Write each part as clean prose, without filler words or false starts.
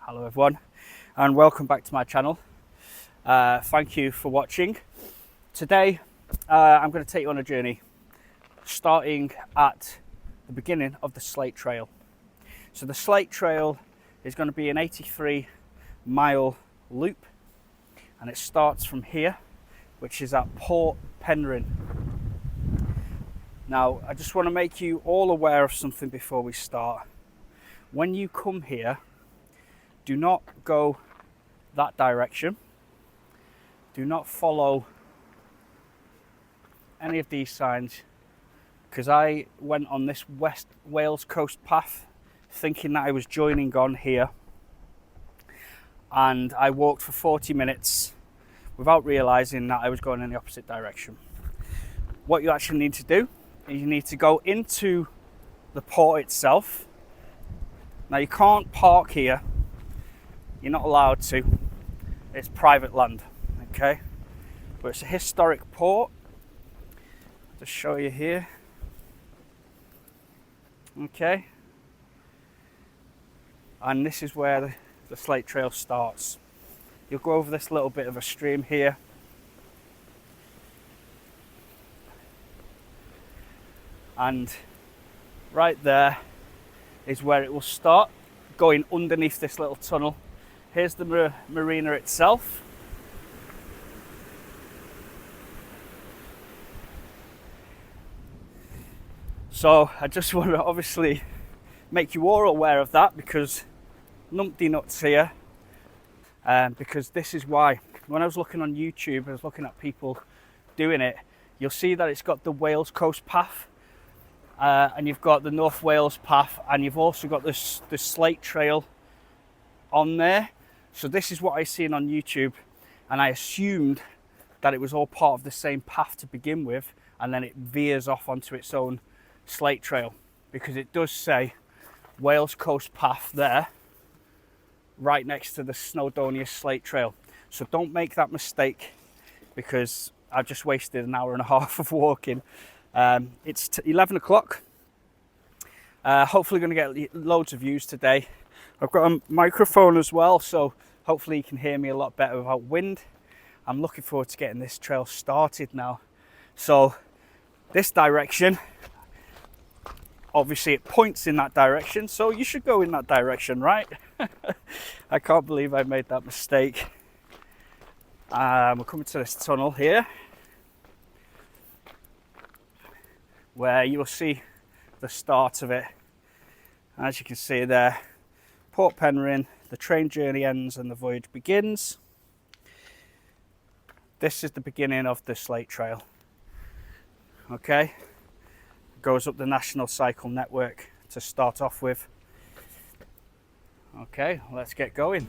Hello everyone and welcome back to my channel. Thank you for watching. Today I'm going to take you on a journey starting at the beginning of the Slate Trail. So the Slate Trail is going to be an 83-mile loop, and it starts from here, which is at Port Penrhyn. Now I just want to make you all aware of something before we start. When you come here, do not go that direction. Do not follow any of these signs, because I went on this West Wales coast path thinking that I was joining on here, and I walked for 40 minutes without realizing that I was going in the opposite direction. What you actually need to do is you need to go into the port itself. Now you can't park here. You're not allowed to. It's private land, okay? But it's a historic port. I'll just show you here. Okay. And this is where the Slate Trail starts. You'll go over this little bit of a stream here. And right there is where it will start, going underneath this little tunnel. Here's the marina itself. So I just want to obviously make you all aware of that, because numpty nuts here. Because this is why, when I was looking on YouTube, I was looking at people doing it. You'll see that it's got the Wales coast path, and you've got the North Wales path, and you've also got this Slate Trail on there. So this is what I seen on YouTube, and I assumed that it was all part of the same path to begin with, and then it veers off onto its own Slate Trail, because it does say Wales Coast Path there, right next to the Snowdonia Slate Trail. So don't make that mistake, because I've just wasted an hour and a half of walking. It's 11 o'clock. Hopefully going to get loads of views today. I've got a microphone as well, so hopefully you can hear me a lot better without wind. I'm looking forward to getting this trail started now. So this direction, obviously it points in that direction, so you should go in that direction, right? I can't believe I made that mistake. We're coming to this tunnel here, where you'll see the start of it. As you can see there, Port Penrhyn, the train journey ends and the voyage begins. This is the beginning of the Slate Trail. Okay, it goes up the National Cycle Network to start off with. Okay, let's get going.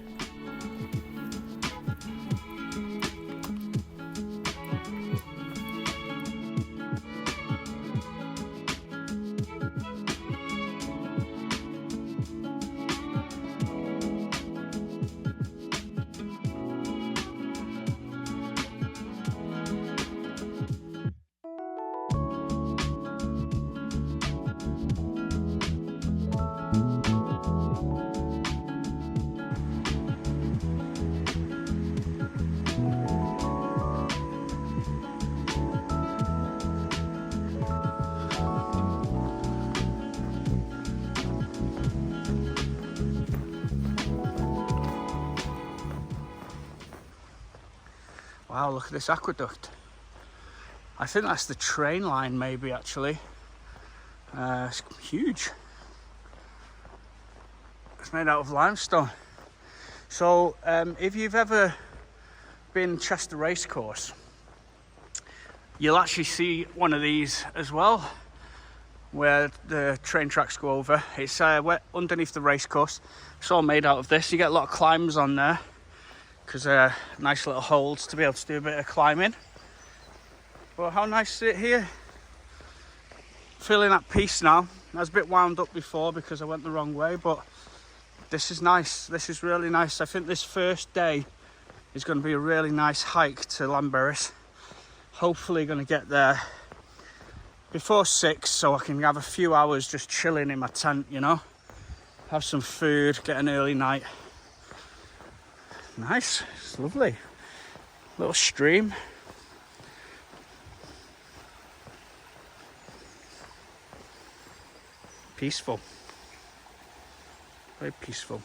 Wow, look at this aqueduct. I think that's the train line, maybe, actually. It's huge. It's made out of limestone. So if you've ever been Chester Racecourse, you'll actually see one of these as well, where the train tracks go over. It's underneath the racecourse. It's all made out of this. You get a lot of climbs on there, because nice little holds to be able to do a bit of climbing. But how nice is it here? Feeling at peace now. I was a bit wound up before because I went the wrong way, but this is nice. This is really nice. I think this first day is going to be a really nice hike to Llanberis. Hopefully going to get there before 6, so I can have a few hours just chilling in my tent, you know, have some food, get an early night. Nice, it's lovely. Little stream. Peaceful. Very peaceful.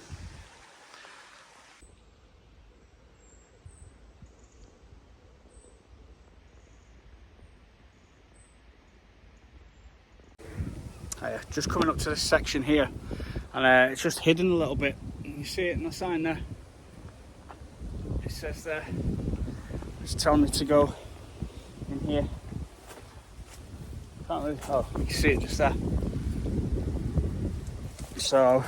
Just coming up to this section here, and it's just hidden a little bit. You see it in the sign there? It says there, it's telling me to go in here. Can't really, oh, you can see it just there. So,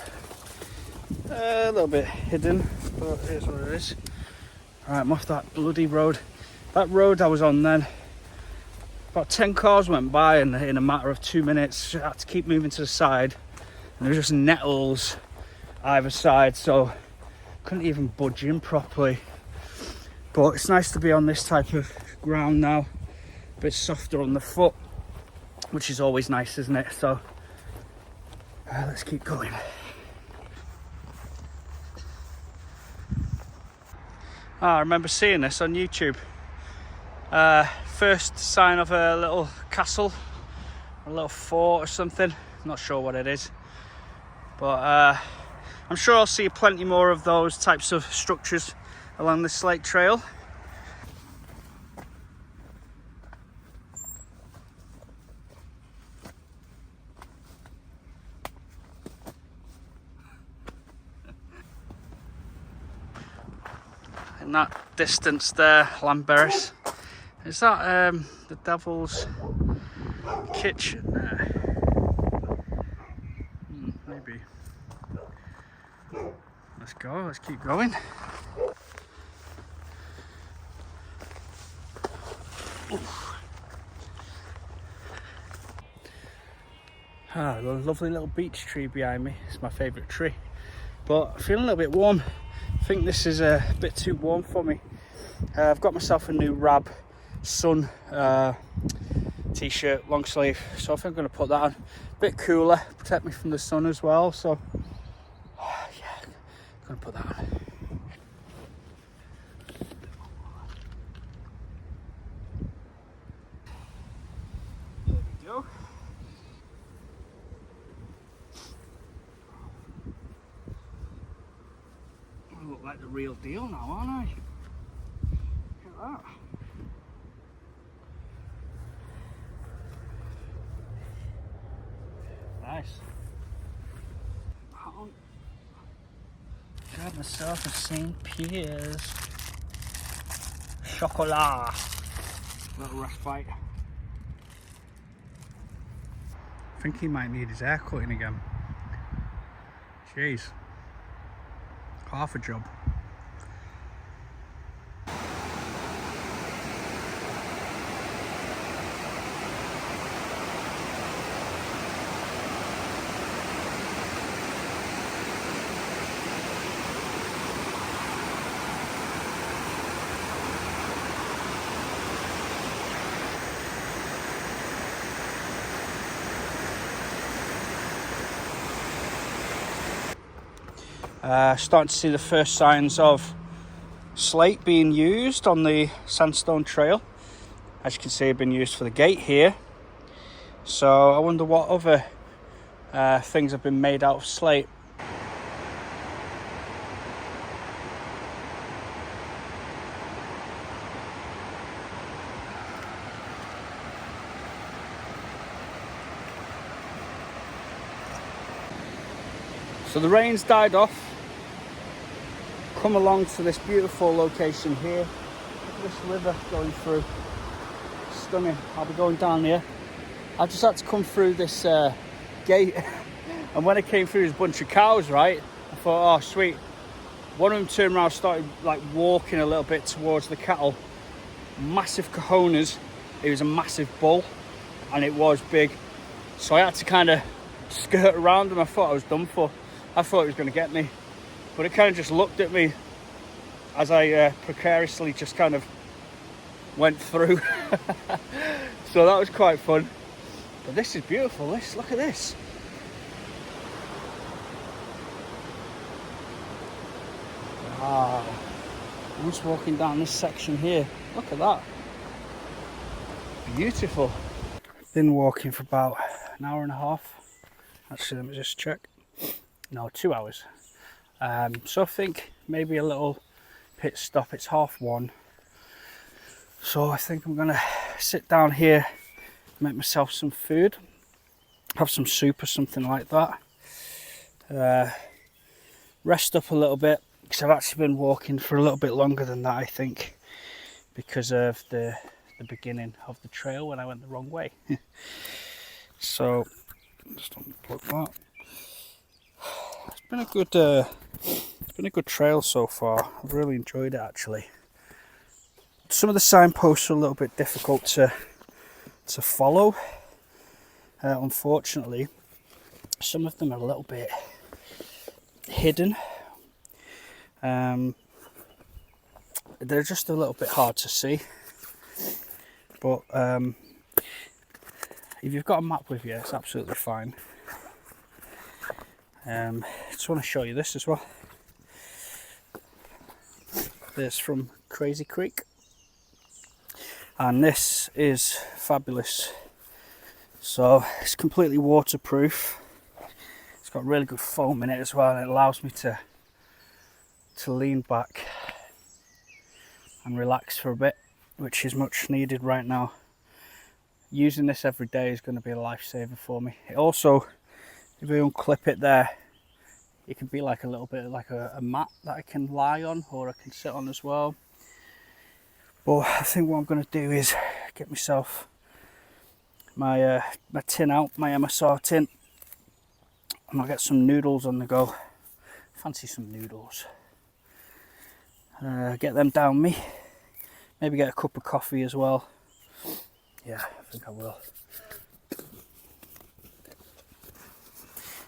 a little bit hidden, but here's what it is. Right, I'm off that bloody road. That road I was on then, about 10 cars went by in a matter of 2 minutes. I had to keep moving to the side, and there was just nettles either side, so couldn't even budge in properly. But it's nice to be on this type of ground now, a bit softer on the foot, which is always nice, isn't it? So let's keep going. I remember seeing this on YouTube. First sign of a little castle, a little fort or something. I'm not sure what it is, but I'm sure I'll see plenty more of those types of structures along the Slate Trail. In that distance there, Llanberis. Is that the Devil's Kitchen there? Maybe. Let's go, let's keep going. Ah, a lovely little beech tree behind me. It's my favourite tree. But I'm feeling a little bit warm. I think this is a bit too warm for me. I've got myself a new Rab Sun t-shirt, long sleeve, so I think I'm going to put that on. A bit cooler, protect me from the sun as well, so yeah, I'm going to put that on. There we go. I look like the real deal now, aren't I? Look at that. Nice. Grab myself a St. Pierre's chocolat. Little respite. I think he might need his hair cutting again. Jeez. Half a job. Starting to see the first signs of slate being used on the sandstone trail. As you can see, it's been used for the gate here. So I wonder what other things have been made out of slate. So the rain's died off. Come along to this beautiful location here. Look at this river going through. Stunning. I'll be going down here. I just had to come through this gate, and when I came through, there's a bunch of cows, right? I thought, oh sweet. One of them turned around, started like walking a little bit towards the cattle. Massive cojones. It was a massive bull, and it was big. So I had to kind of skirt around him. I thought I was done for. I thought it was going to get me. But it kind of just looked at me as I precariously just kind of went through. So that was quite fun. But this is beautiful. Look at this. Wow. I'm just walking down this section here. Look at that. Beautiful. Been walking for about an hour and a half. Actually, let me just check. No, 2 hours. So I think maybe a little pit stop. It's 1:30. So I think I'm gonna sit down here, make myself some food, have some soup or something like that. Rest up a little bit, because I've actually been walking for a little bit longer than that, I think, because of the beginning of the trail when I went the wrong way. So just unplug that. It's been a good trail so far. I've really enjoyed it, actually. Some of the signposts are a little bit difficult to follow. Unfortunately, some of them are a little bit hidden. They're just a little bit hard to see. But if you've got a map with you, it's absolutely fine. Just want to show you this as well. This from Crazy Creek, and this is fabulous. So it's completely waterproof. It's got really good foam in it as well, and it allows me to lean back and relax for a bit, which is much needed right now. Using this every day is going to be a lifesaver for me. It also, if you unclip it there, it can be like a little bit like a mat that I can lie on, or I can sit on as well. But I think what I'm going to do is get myself my tin out, my MSR tin, and I'll get some noodles on the go. Fancy some noodles. Get them down me. Maybe get a cup of coffee as well. Yeah, I think I will.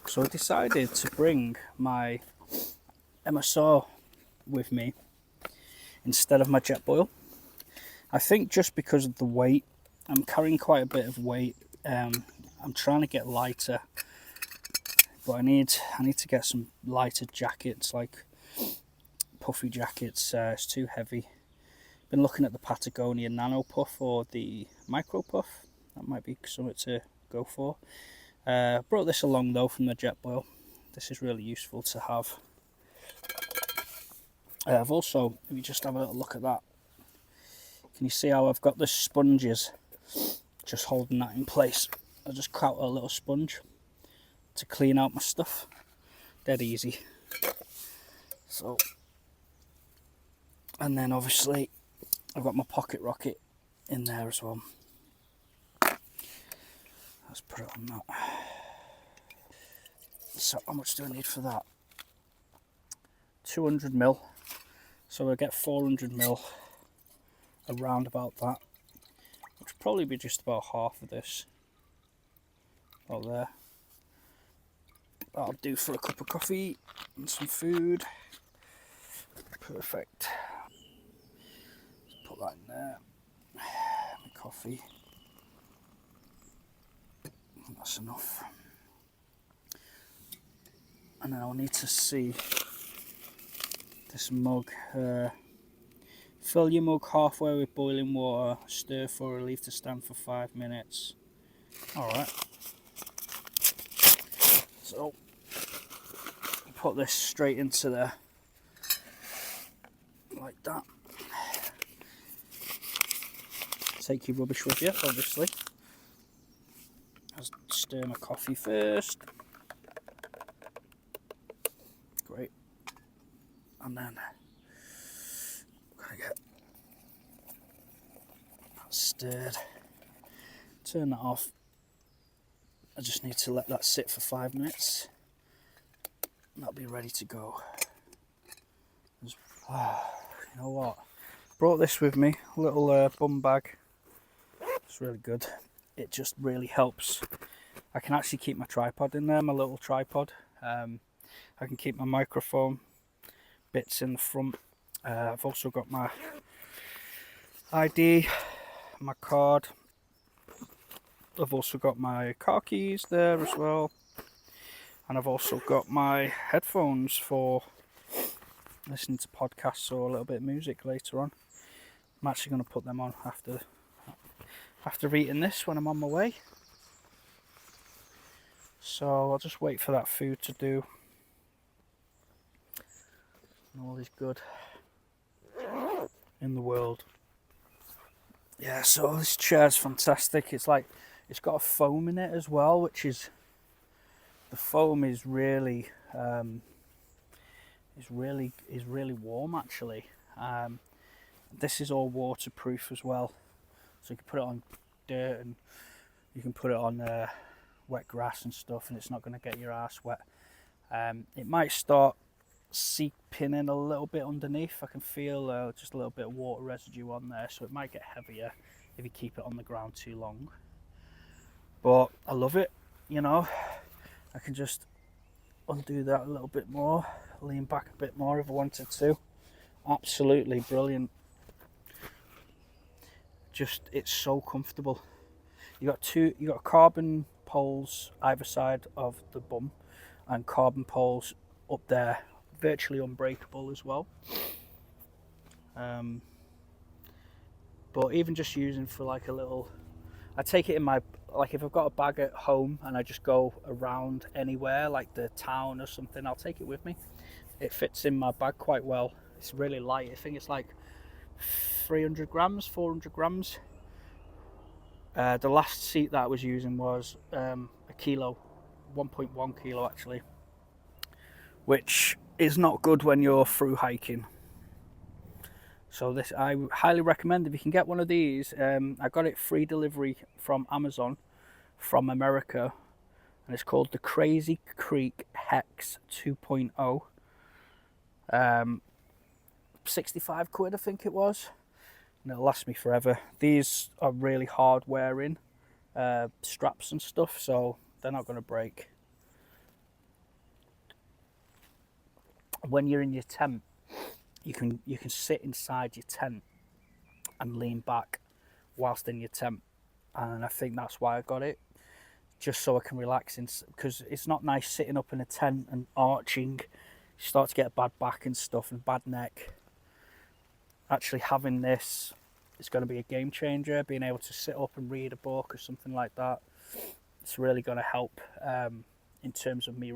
So I decided to bring my MSR with me instead of my Jetboil. I think just because of the weight, I'm carrying quite a bit of weight. I'm trying to get lighter, but I need to get some lighter jackets, like puffy jackets. It's too heavy. Been looking at the Patagonia Nano Puff or the Micro Puff. That might be something to go for. Brought this along though from the Jetboil. This is really useful to have. I've also, if you just have a little look at that, can you see how I've got the sponges just holding that in place? I just cut a little sponge to clean out my stuff. Dead easy. So, and then obviously I've got my pocket rocket in there as well. Let's put it on that. So how much do I need for that? 200ml. So I get 400ml, around about that. Which will probably be just about half of this. About there. That'll do for a cup of coffee and some food. Perfect. Just put that in there. My coffee. That's enough. And then I'll need to see this mug. Fill your mug halfway with boiling water, stir for, leave to stand for 5 minutes. Alright. So, put this straight into there. Like that. Take your rubbish with you, obviously. I'll stir my coffee first. Great. And then I'm gonna get that stirred. Turn that off. I just need to let that sit for 5 minutes. And that'll be ready to go. You know what? Brought this with me, a little bum bag. It's really good. It just really helps. I can actually keep my tripod in there, my little tripod. I can keep my microphone bits in the front. I've also got my ID, my card. I've also got my car keys there as well. And I've also got my headphones for listening to podcasts or a little bit of music later on. I'm actually going to put them on after eating this when I'm on my way. So I'll just wait for that food to do. And all is good in the world. Yeah, so this chair's fantastic. It's got a foam in it as well, which is, the foam is really warm actually. This is all waterproof as well, so you can put it on dirt and you can put it on wet grass and stuff, and it's not going to get your ass wet. It might start seeping in a little bit underneath. I can feel just a little bit of water residue on there, so it might get heavier if you keep it on the ground too long. But I love it, you know. I can just undo that a little bit more, lean back a bit more if I wanted to. Absolutely brilliant. Just, it's so comfortable. You got carbon poles either side of the bum, and carbon poles up there, virtually unbreakable as well. But even just using for like a little, I take it in my, like if I've got a bag at home and I just go around anywhere like the town or something, I'll take it with me. It fits in my bag quite well. It's really light. I think it's like 300 grams, 400 grams. The last seat that I was using was a kilo, 1.1 kilo actually, which is not good when you're through hiking. So this, I highly recommend if you can get one of these. I got it free delivery from Amazon from America, and it's called the Crazy Creek Hex 2.0. 65 quid I think it was, and it'll last me forever. These are really hard wearing straps and stuff, so they're not going to break. When you're in your tent, you can sit inside your tent and lean back whilst in your tent, and I think that's why I got it, just so I can relax because it's not nice sitting up in a tent and arching. You start to get a bad back and stuff and bad neck. Actually having this is going to be a game changer. Being able to sit up and read a book or something like that, it's really going to help in terms of me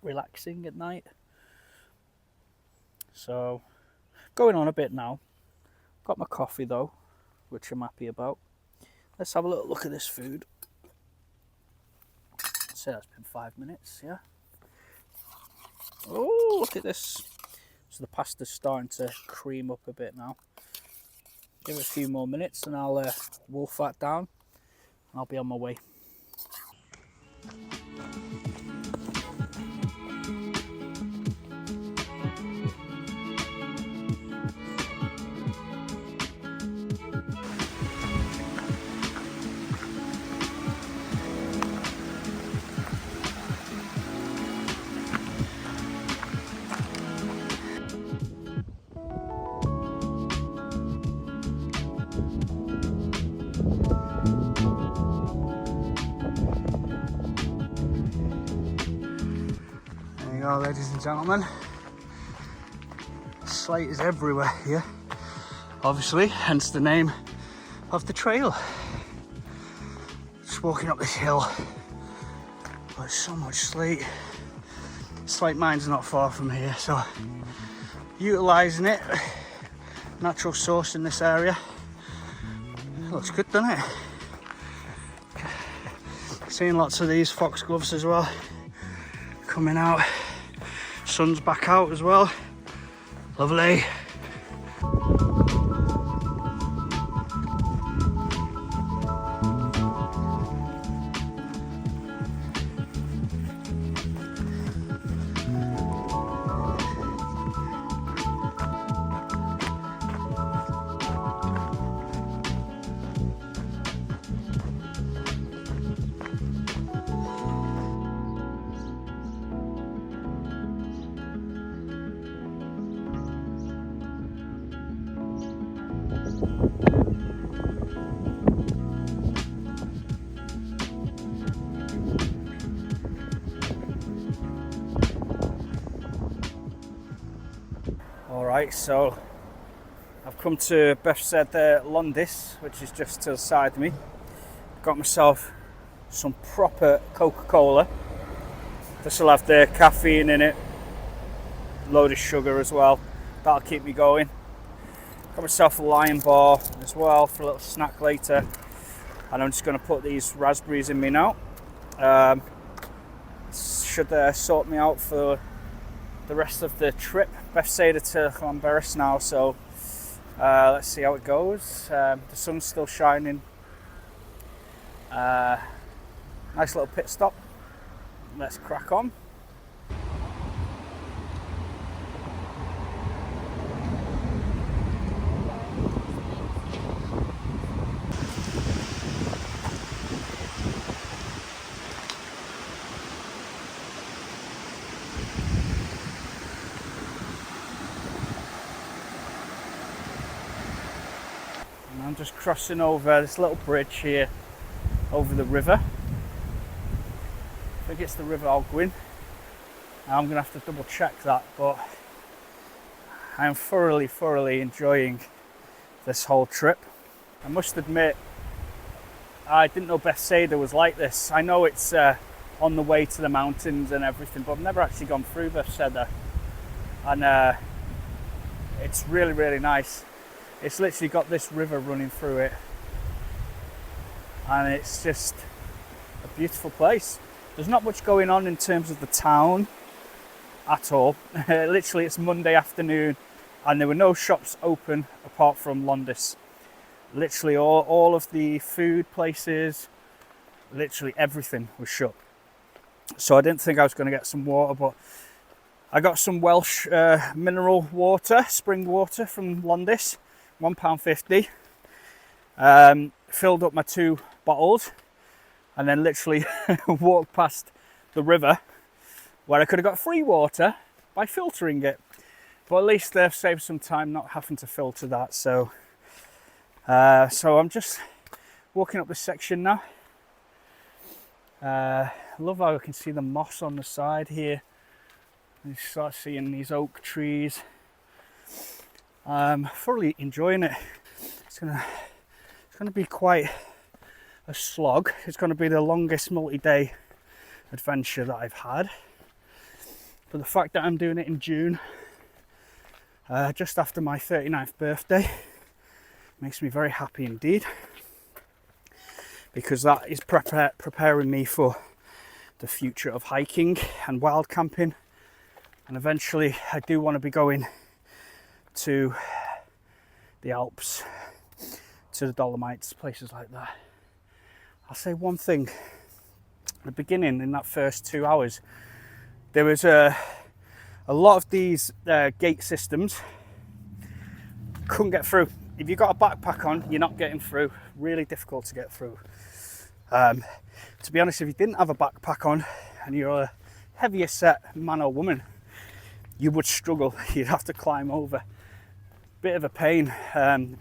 relaxing at night. So going on a bit now. Got my coffee though, which I'm happy about. Let's have a little look at this food. I'd say that's been 5 minutes, yeah. Oh, look at this. So the pasta's starting to cream up a bit now. Give it a few more minutes and I'll wolf that down and I'll be on my way. There you go, ladies and gentlemen. Slate is everywhere here, obviously, hence the name of the trail. Just walking up this hill, but there's so much slate. Slate mine's not far from here, so utilising it. Natural source in this area. It looks good, doesn't it? Seeing lots of these foxgloves as well coming out. Sun's back out as well. Lovely. Alright, so I've come to Bethesda, Llanberis, which is just to the side of me. Got myself some proper Coca-Cola. This will have the caffeine in it, load of sugar as well. That'll keep me going. Got myself a Llanberis as well for a little snack later. And I'm just going to put these raspberries in me now. Should sort me out for the rest of the trip. Bethesda to Llanberis now, so let's see how it goes. The sun's still shining. Nice little pit stop. Let's crack on. I'm just crossing over this little bridge here over the river. I think it's the River Ogwyn. I'm going to have to double check that, but I am thoroughly enjoying this whole trip. I must admit, I didn't know Bethesda was like this. I know it's on the way to the mountains and everything, but I've never actually gone through Bethesda. And it's really nice. It's literally got this river running through it, and it's just a beautiful place. There's not much going on in terms of the town at all. Literally, it's Monday afternoon, and there were no shops open apart from Llanberis. Literally, all of the food places, literally everything was shut. So I didn't think I was going to get some water, but I got some Welsh mineral water, spring water from Llanberis. £1.50. Filled up my 2 bottles and then literally walked past the river where I could have got free water by filtering it. But at least they've saved some time not having to filter that. So I'm just walking up this section now. Love how I can see the moss on the side here. You start seeing these oak trees. I'm thoroughly enjoying it. It's gonna be quite a slog. It's gonna be the longest multi-day adventure that I've had. But the fact that I'm doing it in June, just after my 39th birthday, makes me very happy indeed. Because that is preparing me for the future of hiking and wild camping. And eventually I do want to be going to the Alps, to the Dolomites, places like that. I'll say one thing. At the beginning, in that first 2 hours, there was a lot of these gate systems. Couldn't get through. If you've got a backpack on, you're not getting through. Really difficult to get through. To be honest, if you didn't have a backpack on and you're a heavier set man or woman, you would struggle. You'd have to climb over. Bit of a pain,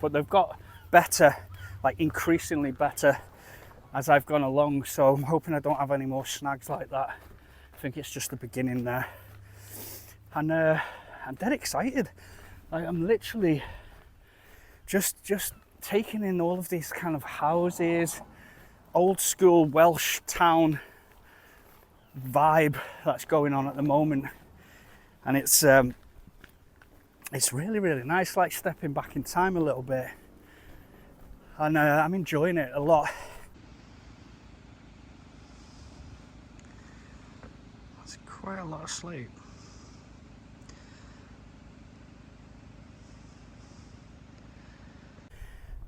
but they've got better, like increasingly better as I've gone along, so I'm hoping I don't have any more snags like that. I think it's just the beginning there, and I'm dead excited. Like, I'm literally just taking in all of these kind of houses, old school Welsh town vibe that's going on at the moment, and it's really nice, like stepping back in time a little bit, and I'm enjoying it a lot. That's quite a lot of slate.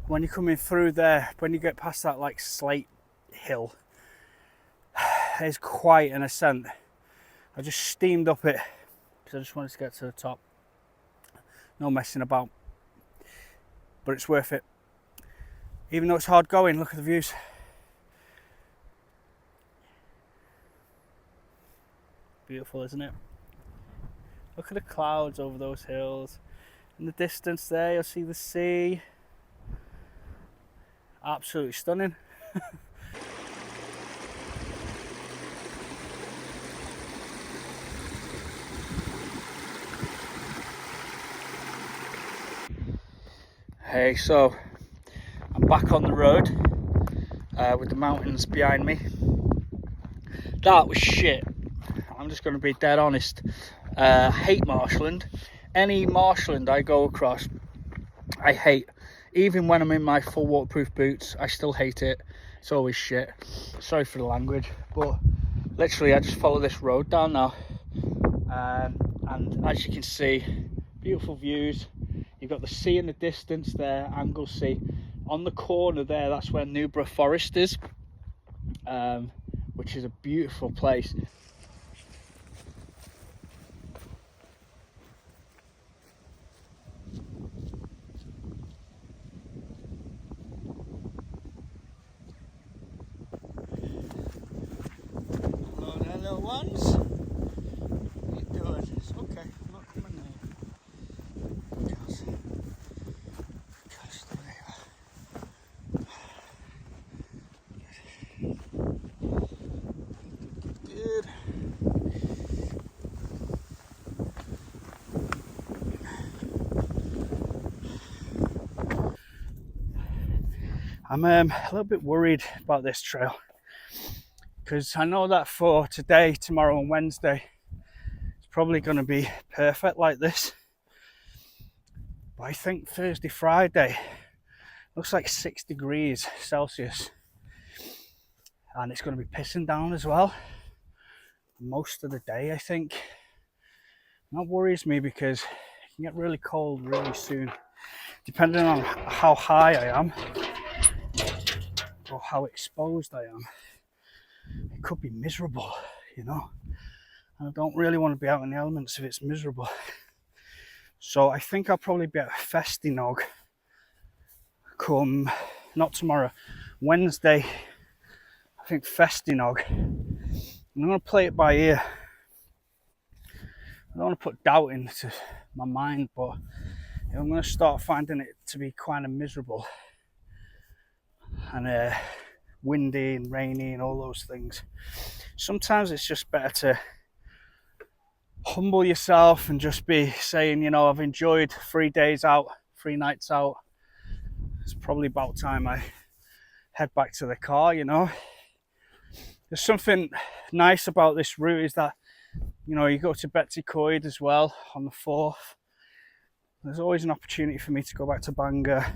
When you're coming through there, when you get past that like slate hill, it's quite an ascent. I just steamed up it because I just wanted to get to the top. No messing about, but it's worth it. Even though it's hard going, look at the views. Beautiful, isn't it? Look at the clouds over those hills. In the distance there, you'll see the sea. Absolutely stunning. Hey, so I'm back on the road with the mountains behind me. That was shit. I'm just going to be dead honest. I hate marshland. Any marshland I go across, I hate. Even when I'm in my full waterproof boots, I still hate it. It's always shit. Sorry for the language, but literally I just follow this road down now. And as you can see, beautiful views. You've got the sea in the distance there, Anglesey. On the corner there, that's where Newborough Forest is, which is a beautiful place. Hello there, little ones. What are you doing? It's okay, I'm not coming there. Good. I'm a little bit worried about this trail because I know that for today, tomorrow and Wednesday it's probably going to be perfect like this, but I think Thursday, Friday looks like 6 degrees Celsius and it's going to be pissing down as well most of the day. I think that worries me because it can get really cold really soon, depending on how high I am or how exposed I am. It could be miserable, you know, and I don't really want to be out in the elements if it's miserable. So I think I'll probably be at Festinog come, not tomorrow, Wednesday. I think Festinog. I'm going to play it by ear. I don't want to put doubt into my mind, but I'm going to start finding it to be kind of miserable and windy and rainy and all those things. Sometimes it's just better to humble yourself and just be saying, you know, I've enjoyed 3 days out, 3 nights out. It's probably about time I head back to the car, you know. There's something nice about this route is that, you know, you go to Betsy Coed as well on the 4th. There's always an opportunity for me to go back to Bangor,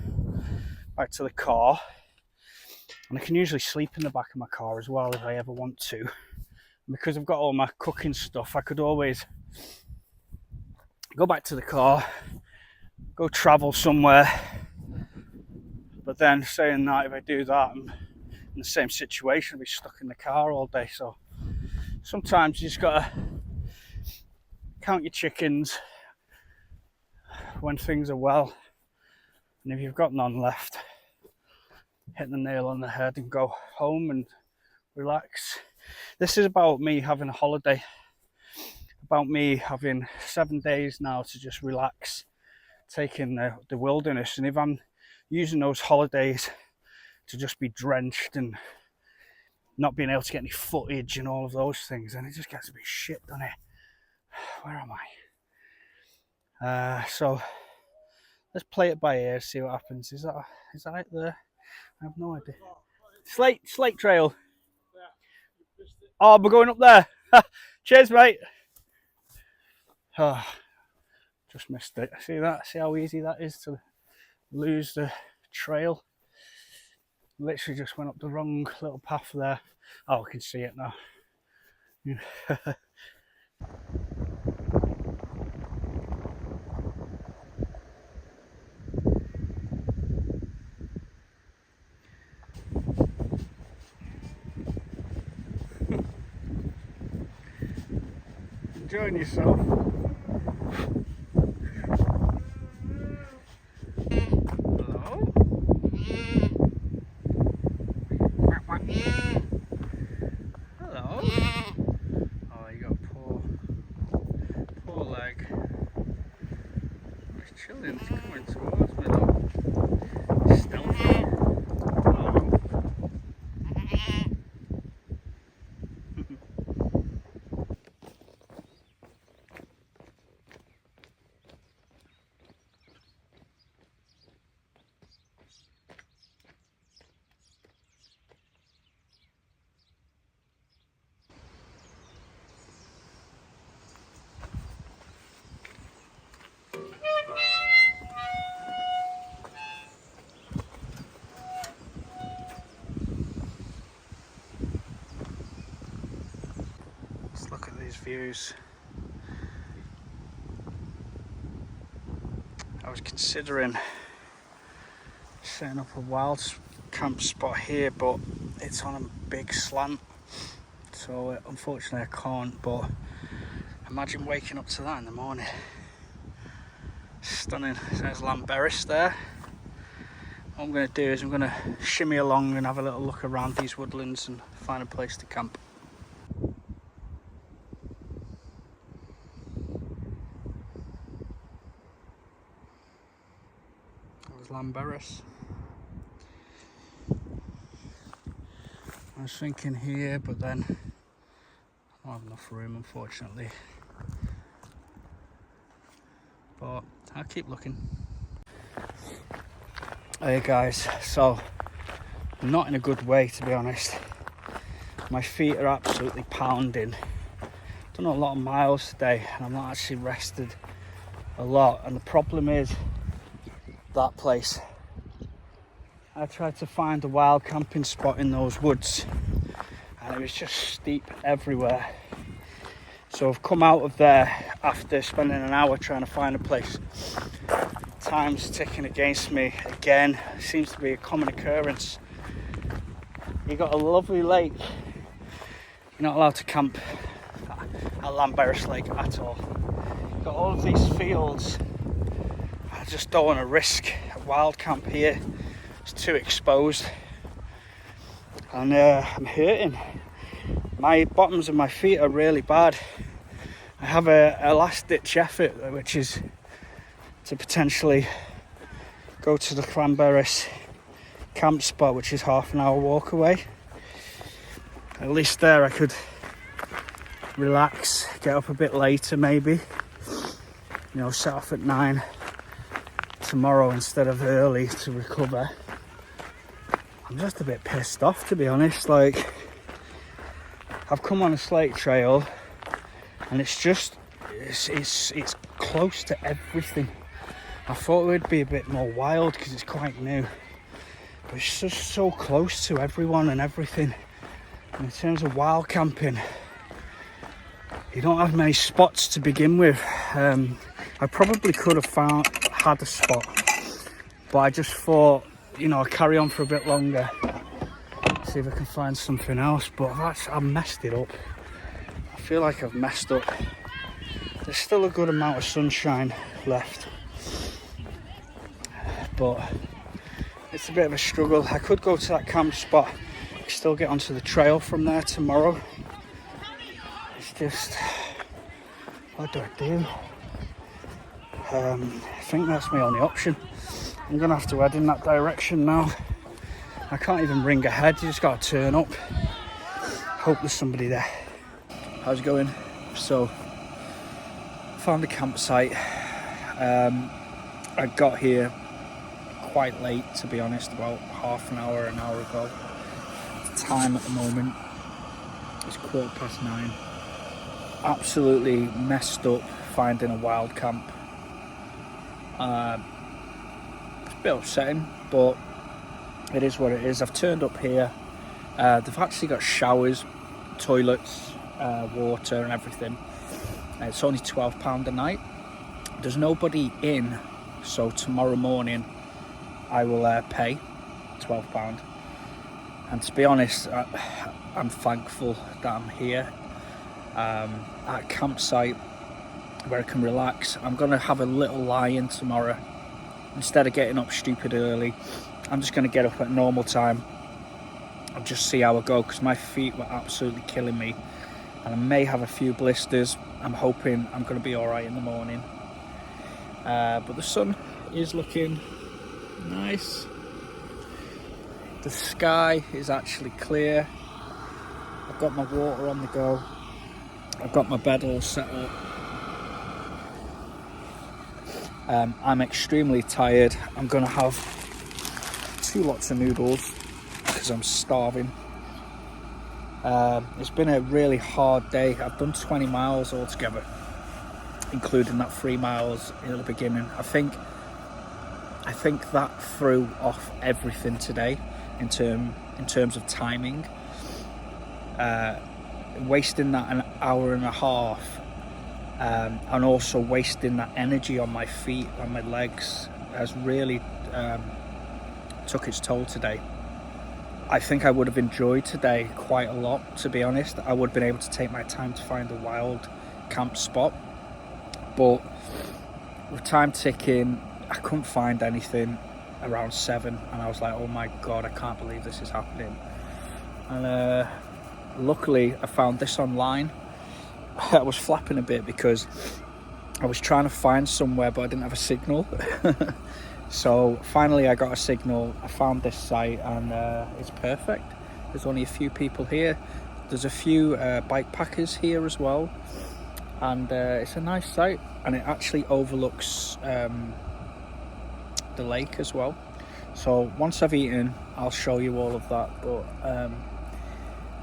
back to the car. And I can usually sleep in the back of my car as well if I ever want to. And because I've got all my cooking stuff, I could always go back to the car, go travel somewhere. But then saying that, if I do that, I'm in the same situation, I'll be stuck in the car all day. So sometimes you just gotta count your chickens when things are well. And if you've got none left, hit the nail on the head and go home and relax. This is about me having a holiday, about me having 7 days now to just relax, taking the wilderness. And if I'm using those holidays to just be drenched and not being able to get any footage and all of those things, then it just gets a bit shit, doesn't it? Where am I? So let's play it by ear, see what happens. Is that it there? I have no idea. Slate Trail. Oh, we're going up there. Cheers, mate. Oh, just missed it. See that? See how easy that is to lose the trail? Literally just went up the wrong little path there. Oh, I can see it now. Enjoying yourself. Hello? Hello? Oh, you got a poor leg. He's chilling, he's coming towards me though. Stealthy. Hello? these views. I was considering setting up a wild camp spot here, but it's on a big slant, so unfortunately I can't. But imagine waking up to that in the morning. Stunning. There's Llanberis there. What I'm going to do is I'm going to shimmy along and have a little look around these woodlands and find a place to camp. There's Llanberis. I was thinking here, but then I don't have enough room, unfortunately. But I'll keep looking. Hey guys, so I'm not in a good way, to be honest. My feet are absolutely pounding. Done a lot of miles today and I'm not actually rested a lot, and the problem is that place. I tried to find a wild camping spot in those woods and it was just steep everywhere. So I've come out of there after spending an hour trying to find a place. Time's ticking against me again. It seems to be a common occurrence. You've got a lovely lake. You're not allowed to camp at Llanberis Lake at all. You've got all of these fields. I just don't want to risk a wild camp here. It's too exposed. And I'm hurting. My bottoms of my feet are really bad. I have a last ditch effort, which is to potentially go to the Llanberis camp spot, which is half an hour walk away. At least there I could relax, get up a bit later maybe, you know, set off at 9 tomorrow instead of early to recover. I'm just a bit pissed off, to be honest. Like, I've come on a Slate Trail and it's close to everything. I thought it would be a bit more wild because it's quite new, but it's just so close to everyone and everything. And in terms of wild camping, you don't have many spots to begin with. I probably could have had a spot, but I just thought, you know, I'll carry on for a bit longer, see if I can find something else. But I've messed it up. I feel like I've messed up. There's still a good amount of sunshine left, but it's a bit of a struggle. I could go to that camp spot, still get onto the trail from there tomorrow. It's just, what do I do? I think that's my only option. I'm gonna have to head in that direction now. I can't even ring ahead, you just gotta turn up. Hope there's somebody there. How's it going? So, found a campsite. I got here quite late, to be honest, about half an hour ago. The time at the moment is 9:15. Absolutely messed up finding a wild camp. It's a bit upsetting, but it is what it is. I've turned up here. They've actually got showers, toilets, water and everything. It's only £12 a night. There's nobody in, so tomorrow morning I will pay £12. And to be honest, I'm thankful that I'm here at a campsite where I can relax. I'm going to have a little lie-in tomorrow. Instead of getting up stupid early, I'm just going to get up at normal time and just see how I go, because my feet were absolutely killing me and I may have a few blisters. I'm hoping I'm going to be alright in the morning. But the sun is looking nice. The sky is actually clear. I've got my water on the go. I've got my bed all set up. I'm extremely tired. I'm going to have 2 lots of noodles because I'm starving. It's been a really hard day. I've done 20 miles altogether, including that 3 miles in the beginning. I think that threw off everything today in terms of timing. wasting that an hour and a half, and also wasting that energy on my feet and my legs has really took its toll today. I think I would have enjoyed today quite a lot, to be honest. I would have been able to take my time to find a wild camp spot, but with time ticking, I couldn't find anything around 7, and I was like, oh my god, I can't believe this is happening. And luckily I found this online. I was flapping a bit because I was trying to find somewhere but I didn't have a signal. So finally I got a signal, I found this site, and it's perfect. There's only a few people here. There's a few bike packers here as well, and it's a nice site, and it actually overlooks the lake as well. So once I've eaten, I'll show you all of that, but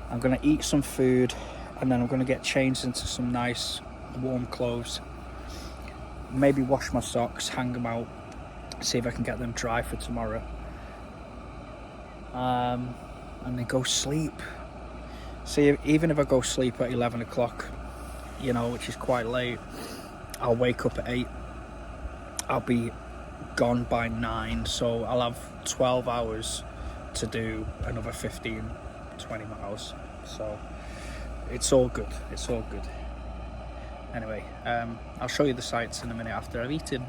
I'm going to eat some food, and then I'm going to get changed into some nice warm clothes, maybe wash my socks, hang them out, see if I can get them dry for tomorrow, and then go sleep. See, even if I go sleep at 11 o'clock, you know, which is quite late, I'll wake up at 8. I'll be gone by 9, so I'll have 12 hours to do another 15, 20 miles. So it's all good, it's all good. Anyway, I'll show you the sights in a minute after I've eaten.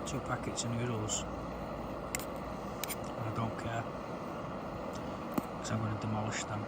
2 packets of noodles. I don't care, because I'm going to demolish them.